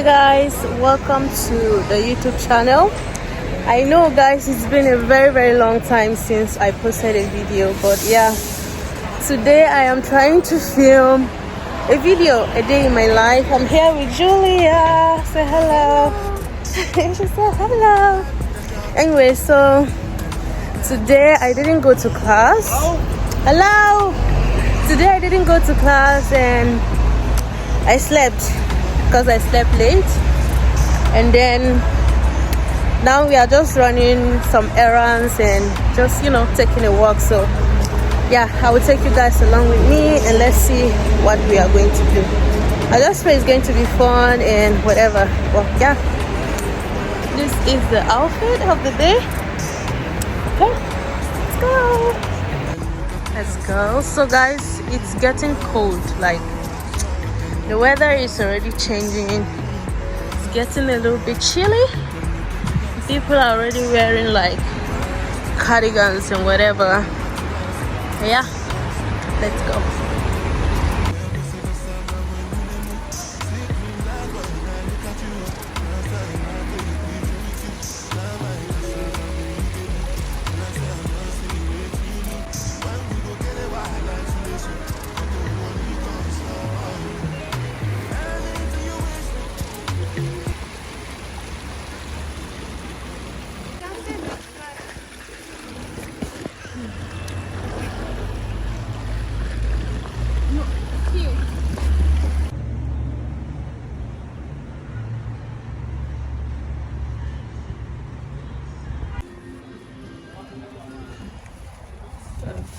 guys, welcome to the YouTube channel. I know guys, it's been a very long time since I posted a video, but yeah, today I am trying to film a video, a day in my life. I'm here with Julia. Say hello. She said hello. Anyway, so today I didn't go to class. Hello. Today I didn't go to class and I slept because I slept late, and then now we are just running some errands and just taking a walk. So yeah, I will take you guys along with me and let's see what we are going to do. I just pray it's going to be fun and whatever. Well, yeah, this is the outfit of the day. Okay, let's go. So guys, it's getting cold. Like, the weather is already changing. It's getting a little bit chilly. People are already wearing like cardigans and whatever. Yeah, let's go.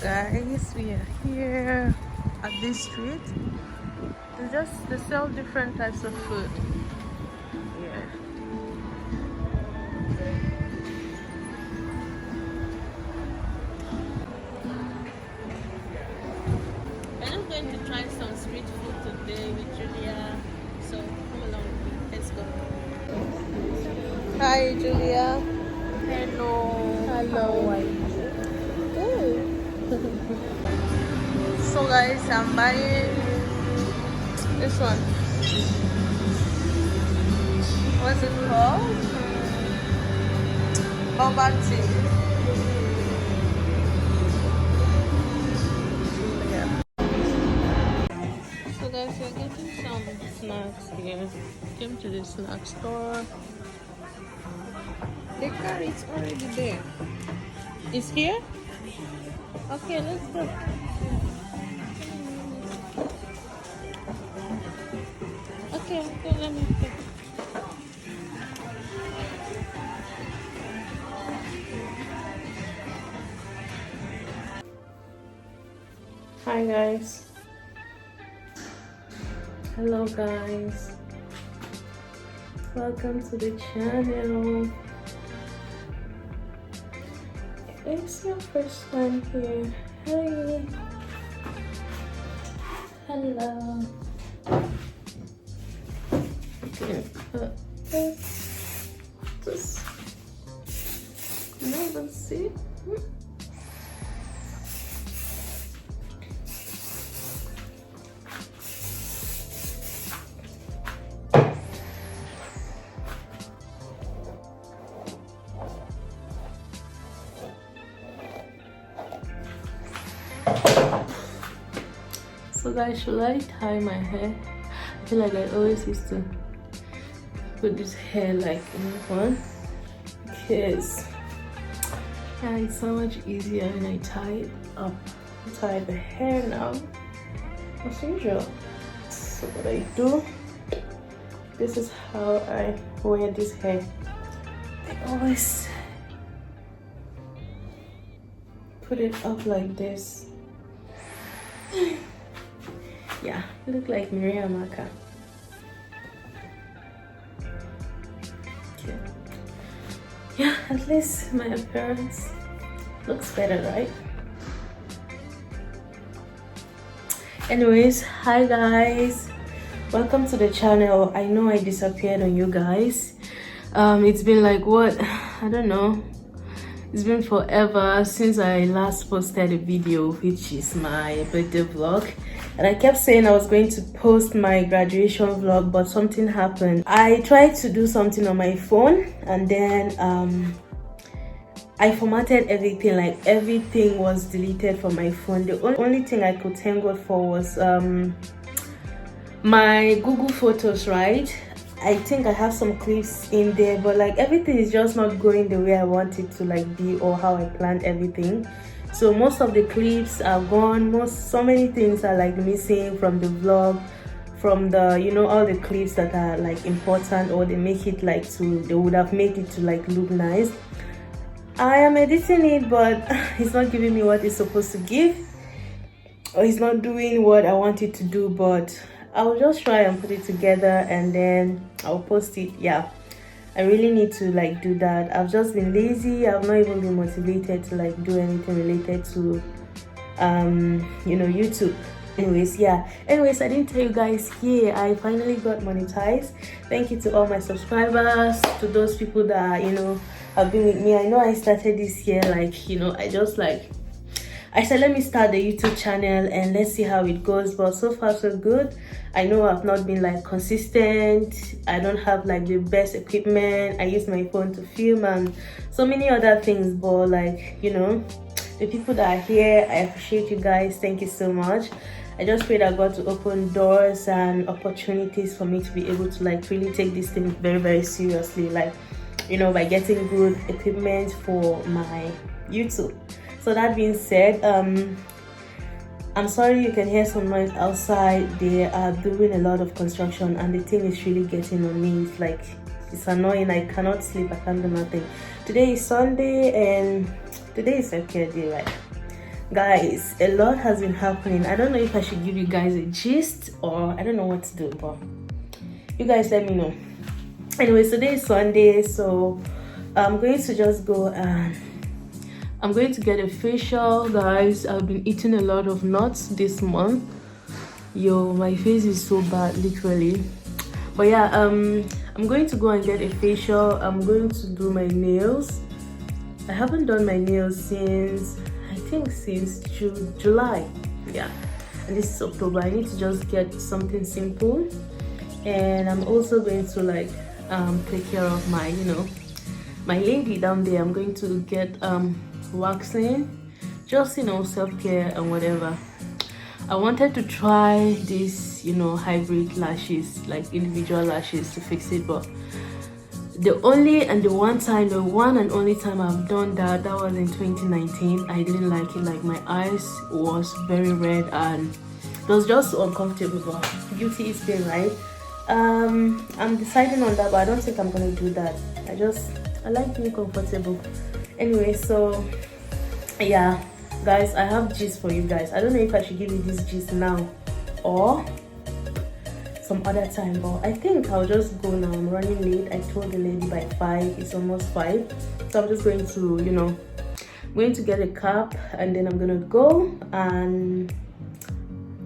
Guys, we are here at this street. They sell different types of food. Yeah. And I'm going to try some street food today with Julia. So come along with me. Let's go. Hi Julia. Hello. Hello. How are you? Good. So guys, I'm buying this one. What's it called? Boba tea. Yeah. So guys, we're getting some snacks here. Came to the snack store. The car is already there. It's here? Okay, let's go. Okay, let me go. Hi guys. Hello guys. Welcome to the channel. If it's your first time here, hi. Hello. Okay, just never see. So guys, should I tie my hair? I feel like I always used to put this hair like in one, because yeah, it's so much easier when I tie it up. I tie the hair now as usual. So what I do, this is how I wear this hair. I always put it up like this. Yeah, look like Miriam Maka. Okay. Yeah, at least my appearance looks better, right? Anyways, hi guys, welcome to the channel. I know I disappeared on you guys. It's been like what, I don't know, it's been forever since I last posted a video, which is my birthday vlog. and I kept saying I was going to post my graduation vlog, but something happened. I tried to do something on my phone, and then I formatted everything. Like, everything was deleted from my phone. The only thing I could thank God for was my Google Photos, right? I think I have some clips in there, but like everything is just not going the way I want it to like be, or how I planned everything. So most of the clips are gone. So many things are like missing from the vlog, from the, you know, all the clips that are like important, or they make it like they would have made it to like look nice. I am editing it, but it's not giving me what it's supposed to give, or it's not doing what I want it to do. But I'll just try and put it together, and then I'll post it. Yeah, I really need to like do that. I've just been lazy. I've not even been motivated to like do anything related to you know, YouTube. Anyways, I didn't tell you guys, I finally got monetized. Thank you to all my subscribers, to those people that, you know, have been with me. I know I started this year, like, you know, I said, let me start the YouTube channel and let's see how it goes. But so far so good. I know I've not been like consistent. I don't have like the best equipment. I use my phone to film and so many other things, but like, you know, the people that are here, I appreciate you guys. Thank you so much. I just pray that God to open doors and opportunities for me to be able to like really take this thing very, very seriously, like, you know, by getting good equipment for my YouTube. So that being said, I'm sorry you can hear some noise outside. They are doing a lot of construction and the thing is really getting on me. It's like, it's annoying. I cannot sleep. I can't do nothing. Today is Sunday and today is self-care day, right? Guys, a lot has been happening. I don't know if I should give you guys a gist or I don't know what to do, but you guys let me know. Anyway, today is Sunday, so I'm going to just go and I'm going to get a facial, guys. I've been eating a lot of nuts this month. Yo, my face is so bad, literally. But yeah, I'm going to go and get a facial. I'm going to do my nails. I haven't done my nails since, I think since July. Yeah, and this is October. I need to just get something simple. And I'm also going to like take care of my, you know, my lady down there. I'm going to get waxing, just, you know, self-care and whatever. I wanted to try this, you know, hybrid lashes, like individual lashes to fix it, but the one and only time I've done that was in 2019. I didn't like it. Like, my eyes was very red and it was just uncomfortable, but beauty is pain, right? I'm deciding on that, but I don't think I'm gonna do that. I like being comfortable. Anyway, so yeah, guys, I have gist for you guys. I don't know if I should give you this gist now or some other time, but I think I'll just go now. I'm running late. I told the lady by 5. It's almost 5, so I'm just going to, you know, going to get a cab and then I'm gonna go. And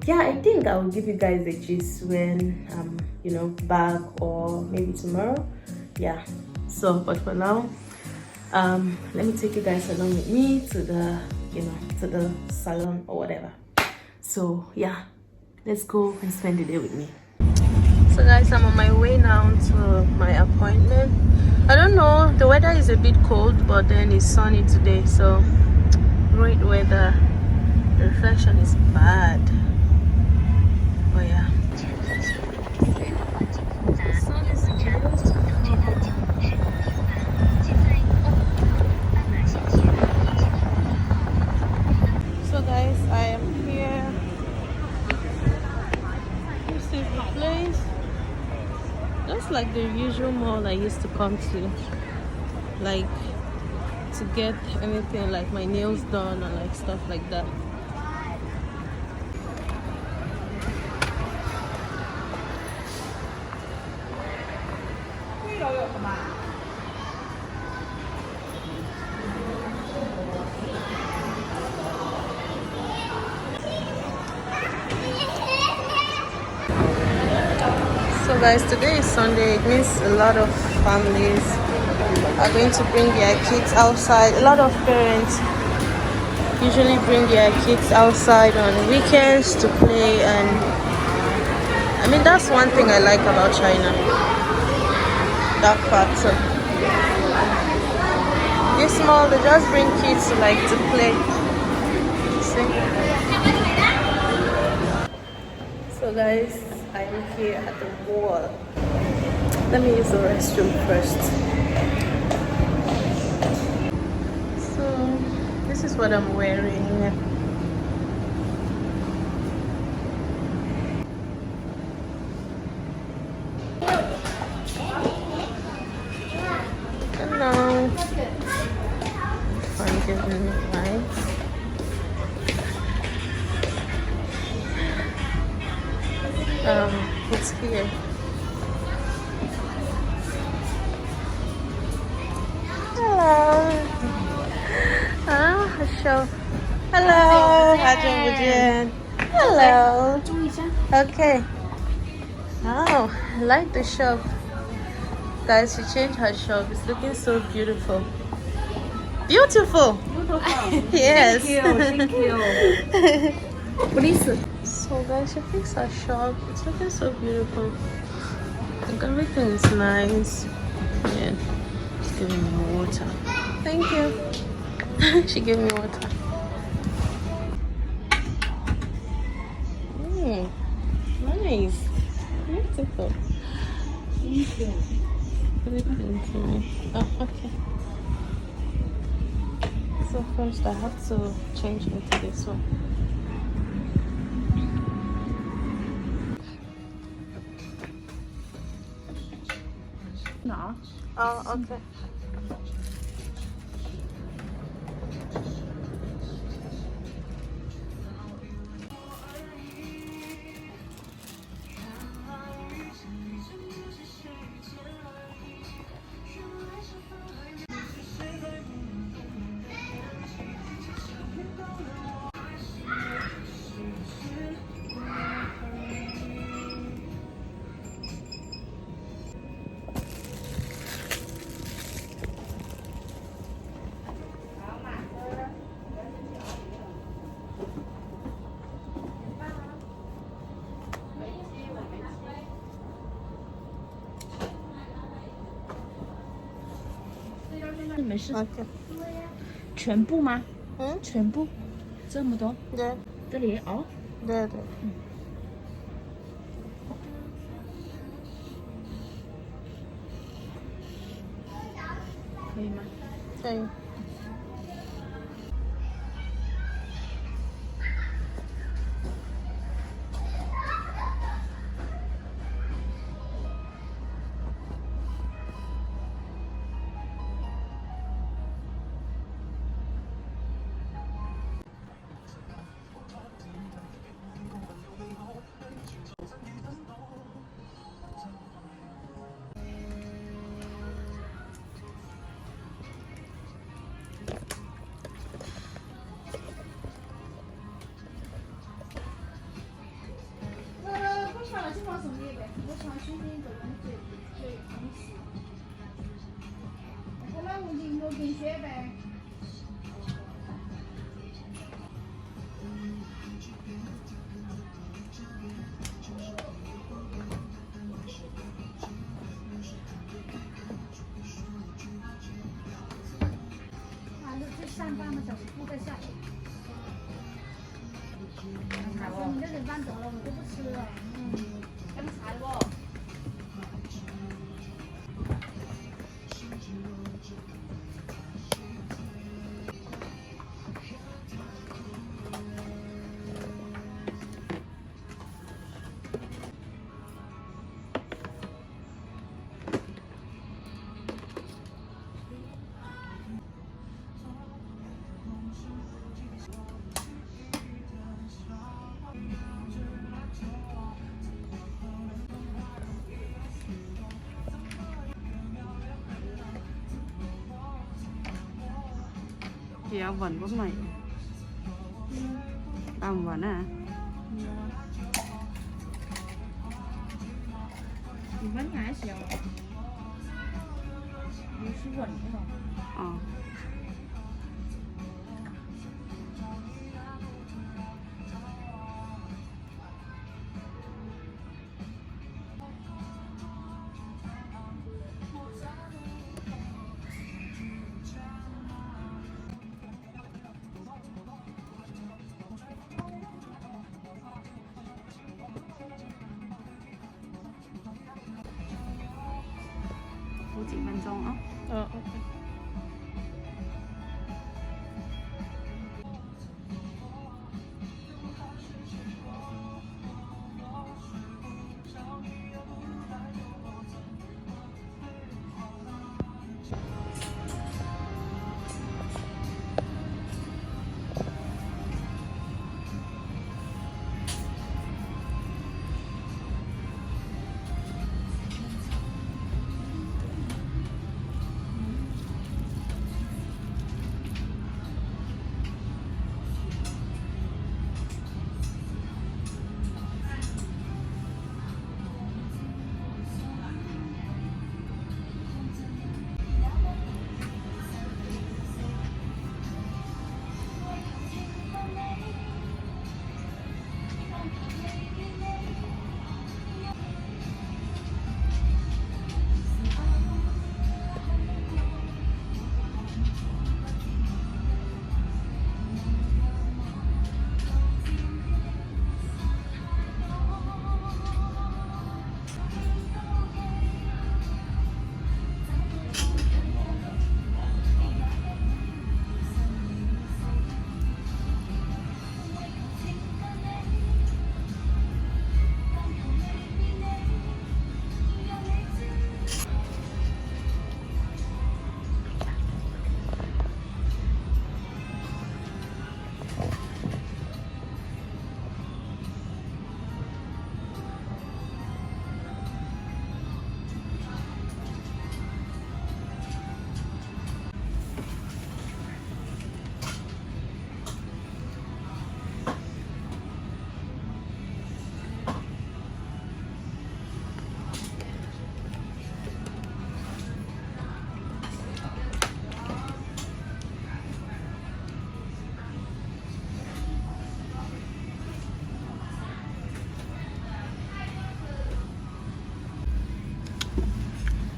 yeah, I think I'll give you guys the gist when I'm, you know, back, or maybe tomorrow. Yeah, so but for now, let me take you guys along with me to the, you know, to the salon or whatever. So yeah, let's go and spend the day with me. So guys, I'm on my way now to my appointment. I don't know, the weather is a bit cold, but then it's sunny today, so great weather. The reflection is bad. Oh yeah. The sun is beautiful. So guys, I am here. This is the place. Just like the usual mall I used to come to, like to get anything like my nails done or like stuff like that. So guys, today is Sunday. It means a lot of families are going to bring their kids outside. A lot of parents, usually bring their kids outside on weekends to play, and I mean that's one thing I like about China. That factor. This mall, they just bring kids to like to play. See? So guys, I'm here at the mall. Let me use the restroom first. So this is what I'm wearing. Hello. I'm giving it lights. It's here. Hello. Show. Hello. Hello. Okay. Oh, I like the shop. Guys, she changed her shop. It's looking so beautiful. Beautiful. Yes. Thank you. Please. So guys, she fixed her shop. It's looking so beautiful. Like everything is nice. Yeah. She's giving me water. Thank you. She gave me water. Nice. Beautiful. Thank you. Oh, okay. So first I have to change into this one. No. Oh, okay. Okay. 全部吗？全部这么多？对，这里哦。对对。可以吗？可以。上半个小时不在下。你这点半得了，我就不吃了。刚才不。Dạ vần của mày. Tầm vần à?你们还小，你是稳的。Ờ. 几分钟啊。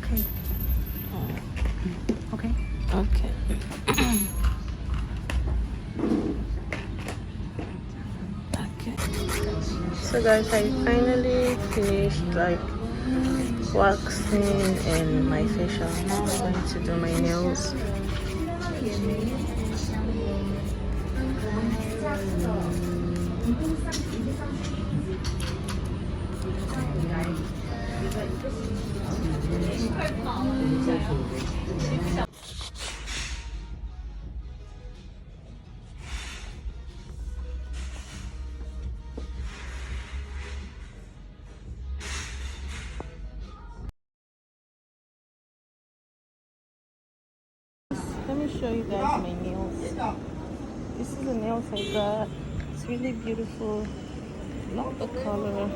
Okay. OK。 Okay. Okay. So guys, I finally finished like waxing and my facial. Now I'm going to do my nails. Let me show you guys my nails. This is the nails I got. It's really beautiful. Love the color.